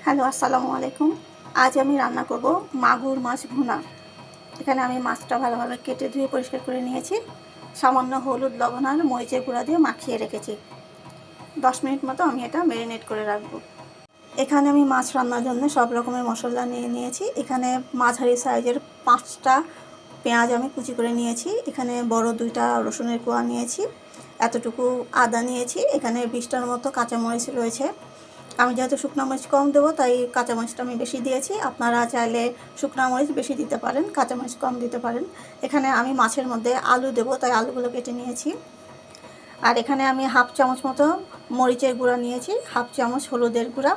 Hello, আসসালামু আলাইকুম। আজ আমি রান্না করব মাগুর মাছ ভুনা। এখানে আমি মাছটা ভালোভাবে কেটে ধুয়ে পরিষ্কার করে নিয়েছি। সামান্য হলুদ, লবণ আর মরিচের গুঁড়া দিয়ে মাখিয়ে রেখেছি। 10 মিনিট মতো আমি এটা ম্যারিনেট করে রাখবো। এখানে আমি মাছ রান্নার জন্য সব রকমের মশলা নিয়ে নিয়েছি। এখানে মাঝারি সাইজের 5টা পেঁয়াজ আমি কুচি করে নিয়েছি। এখানে বড় 2টা রসুনের কোয়া নিয়েছি। এতটুকু আদা নিয়েছি। এখানে 20টার মতো কাঁচামরিচ রয়েছে। আমি যেহেতু শুকনো মরিচ কম দেবো তাই কাঁচামরিচটা আমি বেশি দিয়েছি। আপনারা চাইলে শুকনো মরিচ বেশি দিতে পারেন, কাঁচামরিচ কম দিতে পারেন। এখানে আমি মাছের মধ্যে আলু দেবো তাই আলুগুলো কেটে নিয়েছি। আর এখানে আমি হাফ চামচ মতো মরিচের গুঁড়া নিয়েছি, হাফ চামচ হলুদের গুঁড়া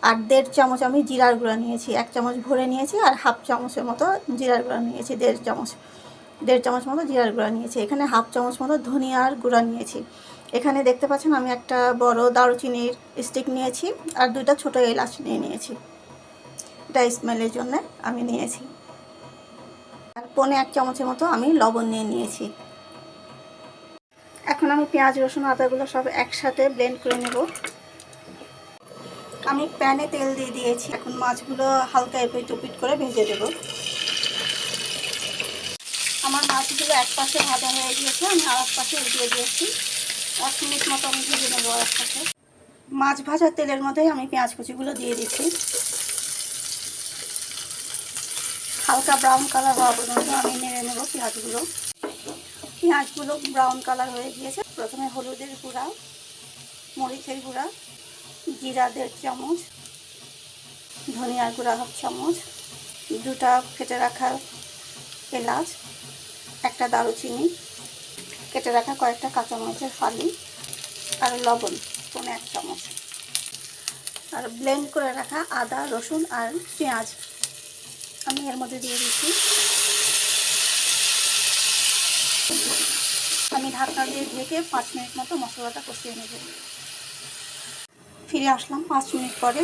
আর 1.5 চামচ আমি জিরার গুঁড়া নিয়েছি। 1 চামচ ভরে নিয়েছি আর হাফ চামচের মতো জিরার গুঁড়া নিয়েছি। 1.5 চামচ মতো জিরার গুঁড়া নিয়েছি। এখানে হাফ চামচ মতো ধনিয়ার গুঁড়া নিয়েছি। এখানে দেখতে পাচ্ছেন আমি একটা বড় দারুচিনির স্টিক নিয়েছি আর 2টা ছোটো এলাচ নিয়েছি। এটা স্মেলের জন্য আমি নিয়েছি। আর 1.5 চামচের মতো আমি লবণ নিয়েছি। এখন আমি পেঁয়াজ, রসুন, আদাগুলো সব একসাথে ব্লেন্ড করে নেব। আমি প্যানে তেল দিয়ে দিয়েছি। এখন মাছগুলো হালকা এপিট ওপিট করে ভেজে দেব। আমার মাছগুলো এক পাশে ভাজা হয়ে গিয়েছে, আমি আর এক পাশে উল্টিয়ে দিয়েছি। 1 মিনিট মতো আমি ভেজে নেব আর এক পাশে। মাছ ভাজার তেলের মধ্যেই আমি পেঁয়াজ কুচিগুলো দিয়ে দিচ্ছি। হালকা ব্রাউন কালার হওয়া পর্যন্ত আমি নেড়ে নেব পেঁয়াজগুলো। পেঁয়াজগুলো ব্রাউন কালার হয়ে গিয়েছে। প্রথমে হলুদের গুঁড়া, মরিচের গুঁড়া, জিরা 1.5 চামচ, ধনিয়ার গুঁড়া হাফ চামচ, 2টা কেটে রাখা এলাচ, একটা দারুচিনি, কেটে রাখা কয়েকটা কাঁচামরিচের ফালি আর লবণ 1 চামচ, আর ব্লেন্ড করে রাখা আদা, রসুন আর পেঁয়াজ আমি এর মধ্যে দিয়ে দিচ্ছি। আমি ঢাকনা দিয়ে ঢেকে 5 মিনিট মতো মশলাটা কষিয়ে নেব। ফিরে আসলাম 5 মিনিট পরে।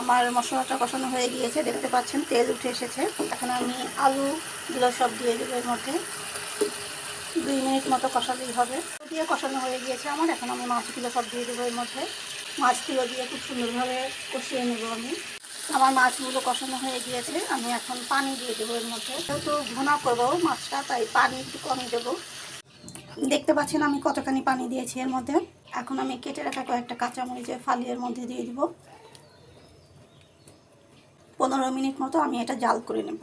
আমার মশলাটা কষানো হয়ে গিয়েছে, দেখতে পাচ্ছেন তেল উঠে এসেছে। এখন আমি আলুগুলো সব দিয়ে দেবো এর মধ্যে। 2 মিনিট মতো কষালেই হবে। দিয়ে কষানো হয়ে গিয়েছে আমার। এখন আমি মাছগুলো সব দিয়ে দেবো এর মধ্যে। মাছগুলো দিয়ে খুব সুন্দরভাবে কষিয়ে নেব আমি। আমার মাছগুলো কষানো হয়ে গিয়েছে, আমি এখন পানি দিয়ে দেবো এর মধ্যে। যেহেতু ভুনা করবো মাছটা তাই পানি একটু কমই দেবো। দেখতে পাচ্ছেন আমি কতখানি পানি দিয়েছি এর মধ্যে। এখন আমি কেটে রাখা কয়েকটা কাঁচামরিচের ফালি এর মধ্যে দিয়ে দিব। 15 মিনিট মতো আমি এটা জাল করে নেব।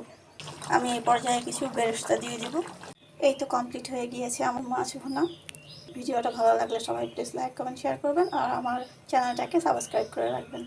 আমি এই পর্যায়ে কিছু বেরেস্তা দিয়ে দেব। এই তো কমপ্লিট হয়ে গিয়েছে আমার মাছ ভুনা। ভিডিওটা ভালো লাগলে সবাই প্লিজ লাইক, কমেন্ট, শেয়ার করবেন আর আমার চ্যানেলটাকে সাবস্ক্রাইব করে রাখবেন।